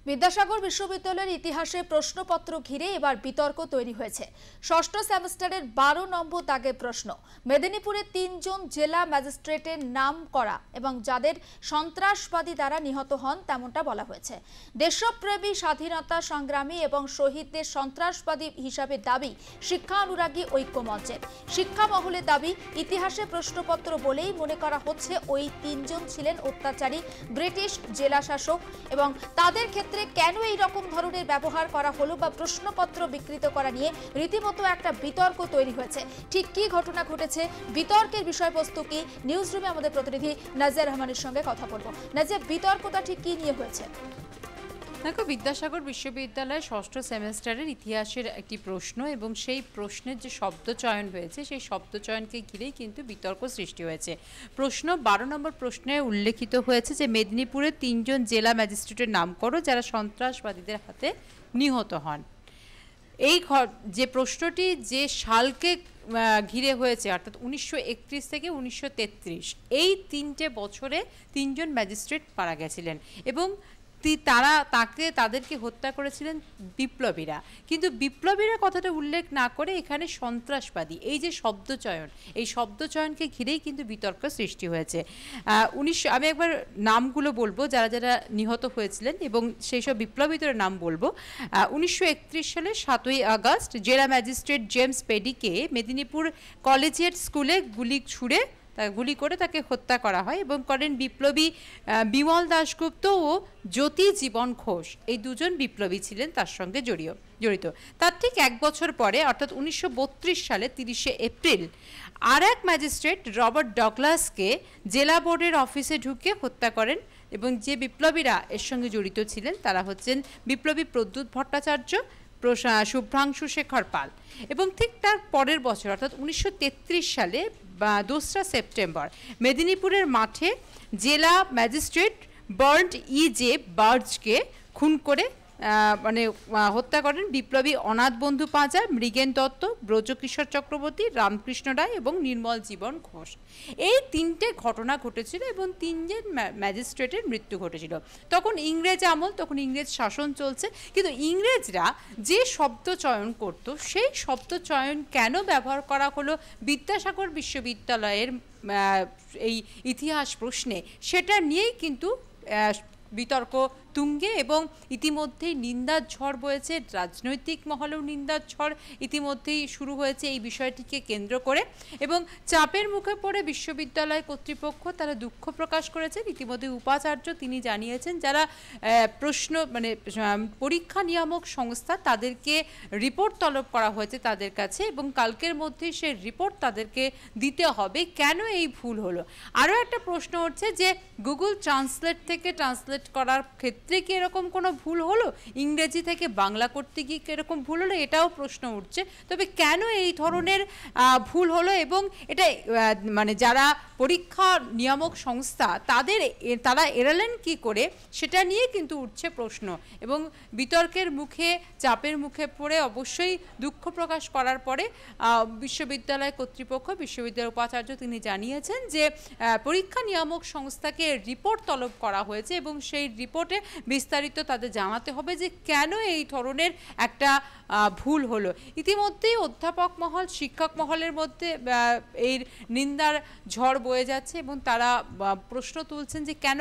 বিদ্যাসাগর বিশ্ববিদ্যালয়ের ইতিহাসে প্রশ্নপত্র ঘিরে এবার বিতর্ক তৈরি হয়েছে। ষষ্ঠ সেমিস্টারের 12 নম্বর দাগের প্রশ্ন। মেদিনীপুরে 3 জন জেলা ম্যাজিস্ট্রেটের নাম করা এবং যাদের সন্ত্রাসবাদী দ্বারা নিহত হন তেমনটা বলা হয়েছে। দেশপ্রেমী, স্বাধীনতা সংগ্রামী এবং শহীদদের সন্ত্রাসবাদী হিসাবে দাবি শিক্ষা অনুরাগী ঐক্য মঞ্চের। শিক্ষা মহলের দাবি, ইতিহাসে প্রশ্নপত্র বলেই মনে করা হচ্ছে ওই 3 জন ছিলেন অত্যাচারী ব্রিটিশ জেলা শাসক এবং তাদের ক্ষেত্রে কেন এই রকম ধরনের ব্যবহার করা হলো বা প্রশ্নপত্র বিকৃত করা নিয়ে রীতিমতো একটা বিতর্ক তৈরি হয়েছে। ঠিক কি ঘটনা ঘটেছে, বিতর্কের বিষয়বস্তু কি, নিউজ রুমে আমাদের প্রতিনিধি নাজিয়া রহমানের সঙ্গে কথা বলবো। নাজিয়া, বিতর্কটা ঠিক কি নিয়ে হয়েছে? দেখো, বিদ্যাসাগর বিশ্ববিদ্যালয়ে ষষ্ঠ সেমেস্টারের ইতিহাসের একটি প্রশ্ন এবং সেই প্রশ্নের যে শব্দচয়ন হয়েছে সেই শব্দচয়নকে ঘিরেই কিন্তু বিতর্ক সৃষ্টি হয়েছে। প্রশ্ন 12 নম্বর প্রশ্নে উল্লেখিত হয়েছে যে মেদিনীপুরে 3 জন জেলা ম্যাজিস্ট্রেটের নাম করো যারা সন্ত্রাসবাদীদের হাতে নিহত হন। এই যে প্রশ্নটি যে সালকে ঘিরে হয়েছে, অর্থাৎ 1931 থেকে 1933, এই 3টে বছরে 3 জন ম্যাজিস্ট্রেট মারা গেছিলেন এবং তাদেরকে হত্যা করেছিলেন বিপ্লবীরা। কিন্তু বিপ্লবীরা কথাটা উল্লেখ না করে এখানে সন্ত্রাসবাদী, এই যে শব্দচয়ন, এই শব্দচয়নকে ঘিরেই কিন্তু বিতর্ক সৃষ্টি হয়েছে। আমি একবার নামগুলো বলবো যারা যারা নিহত হয়েছিলেন এবং সেই সব বিপ্লবীদের নাম বলবো। 1931 সালে 7ই আগস্ট জেলা ম্যাজিস্ট্রেট জেমস পেডিকে মেদিনীপুর কলেজিয়েট স্কুলে গুলি করে তাকে হত্যা করা হয় এবং করেন বিপ্লবী বিমল দাশগুপ্ত ও জ্যোতি জীবন ঘোষ। এই 2 জন বিপ্লবী ছিলেন তার সঙ্গে জড়িত। তার ঠিক 1 বছর পরে অর্থাৎ 1932 সালে 30শে এপ্রিল আর এক ম্যাজিস্ট্রেট রবার্ট ডগলাসকে জেলা বোর্ডের অফিসে ঢুকে হত্যা করেন এবং যে বিপ্লবীরা এর সঙ্গে জড়িত ছিলেন তারা হচ্ছেন বিপ্লবী প্রদ্যুৎ ভট্টাচার্য, শুভ্রাংশু শেখর পাল। এবং ঠিক তার পরের বছর অর্থাৎ 1933 সালে 2 সেপ্টেম্বর মেদিনীপুরের মাঠে জেলা ম্যাজিস্ট্রেট বার্ন্ট জে বার্জকে খুন করে হত্যা করেন বিপ্লবী অনাথ বন্ধু পাঁজা, মৃগেন দত্ত, ব্রজকিশোর চক্রবর্তী, রামকৃষ্ণ রায় এবং নির্মল জীবন ঘোষ। এই 3টে ঘটনা ঘটেছিল এবং 3 জন ম্যাজিস্ট্রেটের মৃত্যু ঘটেছিল। তখন ইংরেজ আমল, তখন ইংরেজ শাসন চলছে, কিন্তু ইংরেজরা যে শব্দ চয়ন করত সেই শব্দ চয়ন কেন ব্যবহার করা হলো বিদ্যাসাগর বিশ্ববিদ্যালয়ের এই ইতিহাস প্রশ্নে, সেটা নিয়েই কিন্তু বিতর্ক তুঙ্গে এবং ইতিমধ্যেই নিন্দার ঝড় বয়েছে। রাজনৈতিক মহলেও নিন্দার ঝড় ইতিমধ্যেই শুরু হয়েছে এই বিষয়টিকে কেন্দ্র করে এবং চাপের মুখে পড়ে বিশ্ববিদ্যালয় কর্তৃপক্ষ তারা দুঃখ প্রকাশ করেছেন। ইতিমধ্যে উপাচার্য তিনি জানিয়েছেন যারা পরীক্ষা নিয়ামক সংস্থা তাদেরকে রিপোর্ট তলব করা হয়েছে তাদের কাছে এবং কালকের মধ্যেই সে রিপোর্ট তাদেরকে দিতে হবে কেন এই ভুল হলো। আরও একটা প্রশ্ন উঠছে যে গুগল ট্রান্সলেট থেকে ট্রান্সলেট করার ক্ষেত্রে কি এরকম কোনো ভুল হলো, ইংরেজি থেকে বাংলা করতে গিয়ে এরকম ভুল হলো, এটাও প্রশ্ন উঠছে। তবে কেন এই ধরনের ভুল হলো এবং এটা যারা পরীক্ষা নিয়ামক সংস্থা তারা এড়ালেন কি করে, সেটা নিয়ে কিন্তু উঠছে প্রশ্ন এবং বিতর্কের মুখে চাপের মুখে পড়ে অবশ্যই দুঃখ প্রকাশ করার পরে বিশ্ববিদ্যালয় কর্তৃপক্ষ, বিশ্ববিদ্যালয়ের উপাচার্য তিনি জানিয়েছেন যে পরীক্ষা নিয়ামক সংস্থাকে রিপোর্ট তলব করা হয়েছে এবং সেই রিপোর্টে বিস্তারিত তাদের জানাতে হবে যে কেন এই ধরনের একটা ভুল হলো। ইতিমধ্যেই অধ্যাপক মহল, শিক্ষক মহলের মধ্যে এই নিন্দার ঝড় বয়ে যাচ্ছে এবং তারা প্রশ্ন তুলছেন যে কেন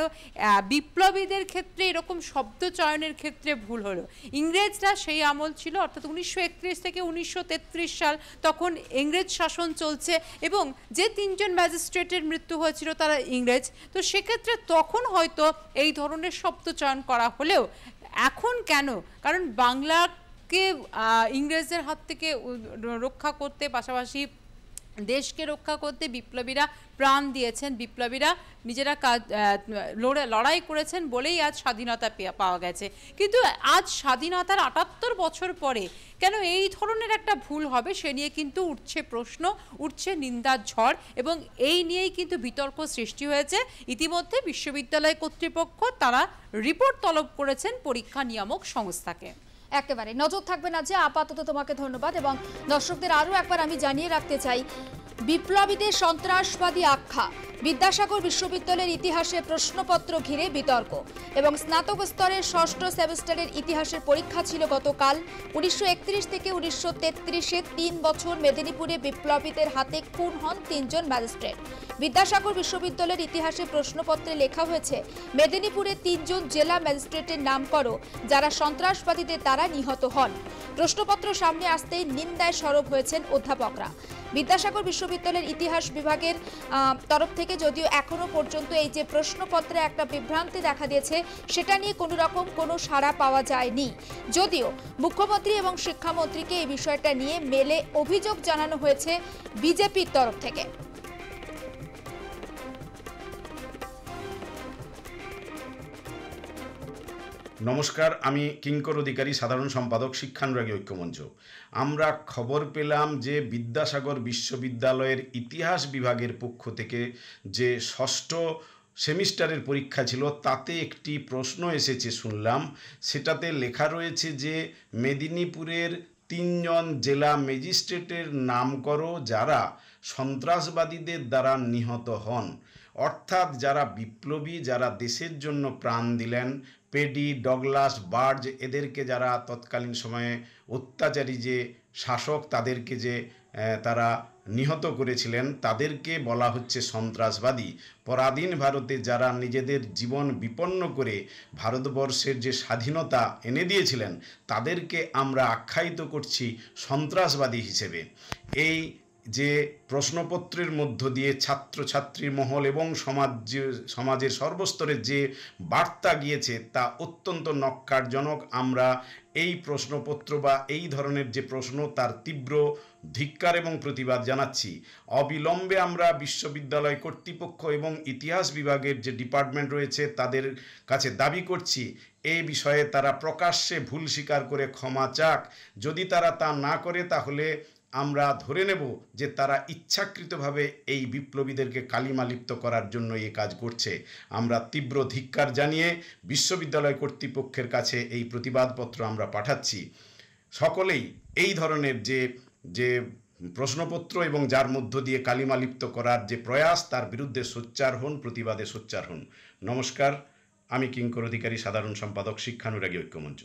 বিপ্লবীদের ক্ষেত্রে এরকম শব্দ চয়নের ক্ষেত্রে ভুল হলো। ইংরেজরা সেই আমল ছিল অর্থাৎ 1931 থেকে 1933 সাল, তখন ইংরেজ শাসন চলছে এবং যে 3 জন ম্যাজিস্ট্রেটের মৃত্যু হয়েছিল তারা ইংরেজ, তো সেক্ষেত্রে তখন হয়তো এই ধরনের শব্দ চয়ন করা হলেও এখন কেন, কারণ বাংলাকে ইংরেজদের হাত থেকে রক্ষা করতে, পাশাপাশি দেশকে রক্ষা করতে বিপ্লবীরা প্রাণ দিয়েছেন, বিপ্লবীরা নিজেরা লড়াই করেছেন বলেই আজ স্বাধীনতা পাওয়া গেছে। কিন্তু আজ স্বাধীনতার 78 বছর পরে কেন এই ধরনের একটা ভুল হবে সে নিয়ে কিন্তু উঠছে প্রশ্ন, উঠছে নিন্দার ঝড় এবং এই নিয়েই কিন্তু বিতর্ক সৃষ্টি হয়েছে। ইতিমধ্যে বিশ্ববিদ্যালয় কর্তৃপক্ষ তারা রিপোর্ট তলব করেছেন পরীক্ষা নিয়ামক সংস্থাকে। একেবারে নজর থাকবে না যে। আপাতত তোমাকে ধন্যবাদ। এবং দর্শকদের আরও একবার আমি জানিয়ে রাখতে চাই, বিপ্লবীদের সন্ত্রাসবাদী আখ্যা, বিদ্যাসাগর বিশ্ববিদ্যালয়ের ইতিহাসে প্রশ্নপত্র ঘিরে বিতর্ক এবং স্নাতক স্তরের ষষ্ঠ সেমিস্টারের ইতিহাসের পরীক্ষা ছিল গতকাল। 1931 থেকে 1933-এ 3 বছর মেদিনীপুরে বিপ্লবীদের হাতে খুন হন 3 জন ম্যাজিস্ট্রেট। বিদ্যাসাগর বিশ্ববিদ্যালয়ের ইতিহাসে প্রশ্নপত্রে লেখা হয়েছে, মেদিনীপুরে 3 জন জেলা ম্যাজিস্ট্রেটের নাম করো যারা সন্ত্রাসবাদীদের দ্বারা নিহত হন। প্রশ্নপত্র সামনে আসতেই নিন্দায় সরব হয়েছেন অধ্যাপকরা। বিদ্যাসাগর বিশ্ববিদ্যালয়ের ইতিহাস বিভাগের তরফ থেকে যদিও এখনো পর্যন্ত এই যে প্রশ্নপত্রে একটা বিভ্রান্তি দেখা দিয়েছে, সেটা নিয়ে কোনো রকম কোনো সাড়া পাওয়া যায়নি। যদিও মুখ্যমন্ত্রী এবং শিক্ষামন্ত্রীকে এই বিষয়টা নিয়ে মেলে অভিযোগ জানানো হয়েছে বিজেপির তরফ থেকে। নমস্কার, আমি কিঙ্কর অধিকারী, সাধারণ সম্পাদক, শিক্ষানুরাগী ঐক্যমঞ্চ। আমরা খবর পেলাম যে বিদ্যাসাগর বিশ্ববিদ্যালয়ের ইতিহাস বিভাগের পক্ষ থেকে যে ষষ্ঠ সেমিস্টারের পরীক্ষা ছিল তাতে একটি প্রশ্ন এসেছে শুনলাম। সেটাতে লেখা রয়েছে যে মেদিনীপুরের 3 জন জেলা ম্যাজিস্ট্রেটের নাম করো যারা সন্ত্রাসবাদীদের দ্বারা নিহত হন। অর্থাৎ যারা বিপ্লবী, যারা দেশের জন্য প্রাণ দিলেন, পেডি, ডগলাস, বার্জ, এদেরকে যারা তৎকালীন সময়ে অত্যাচারী যে শাসক তাদেরকে যে তারা নিহত করেছিলেন, তাদেরকে বলা হচ্ছে সন্ত্রাসবাদী। পরাধীন ভারতে যারা নিজেদের জীবন বিপন্ন করে ভারতবর্ষের যে স্বাধীনতা এনে দিয়েছিলেন তাদেরকে আমরা আখ্যায়িত করছি সন্ত্রাসবাদী হিসেবে। এই যে প্রশ্নপত্রের মধ্য দিয়ে ছাত্রছাত্রীর মহল এবং সমাজের সর্বস্তরের যে বার্তা গিয়েছে তা অত্যন্ত নক্কারজনক। আমরা এই প্রশ্নপত্র বা এই ধরনের যে প্রশ্ন তার তীব্র ধিক্কার এবং প্রতিবাদ জানাচ্ছি। অবিলম্বে আমরা বিশ্ববিদ্যালয় কর্তৃপক্ষ এবং ইতিহাস বিভাগের যে ডিপার্টমেন্ট রয়েছে তাদের কাছে দাবি করছি এই বিষয়ে তারা প্রকাশ্যে ভুল স্বীকার করে ক্ষমা চাক। যদি তারা তা না করে তাহলে আমরা ধরে নেব যে তারা ইচ্ছাকৃতভাবে এই বিপ্লবীদেরকে কালিমালিপ্ত করার জন্য এই কাজ করছে। আমরা তীব্র ধিক্কার জানিয়ে বিশ্ববিদ্যালয় কর্তৃপক্ষের কাছে এই প্রতিবাদপত্র আমরা পাঠাচ্ছি। সকলেই এই ধরনের যে প্রশ্নপত্র এবং যার মধ্য দিয়ে কালিমালিপ্ত করার যে প্রয়াস তার বিরুদ্ধে সোচ্চার হন, প্রতিবাদে সোচ্চার হন। নমস্কার, আমি কিঙ্কর অধিকারী, সাধারণ সম্পাদক, শিক্ষানুরাগী ঐক্যমঞ্চ।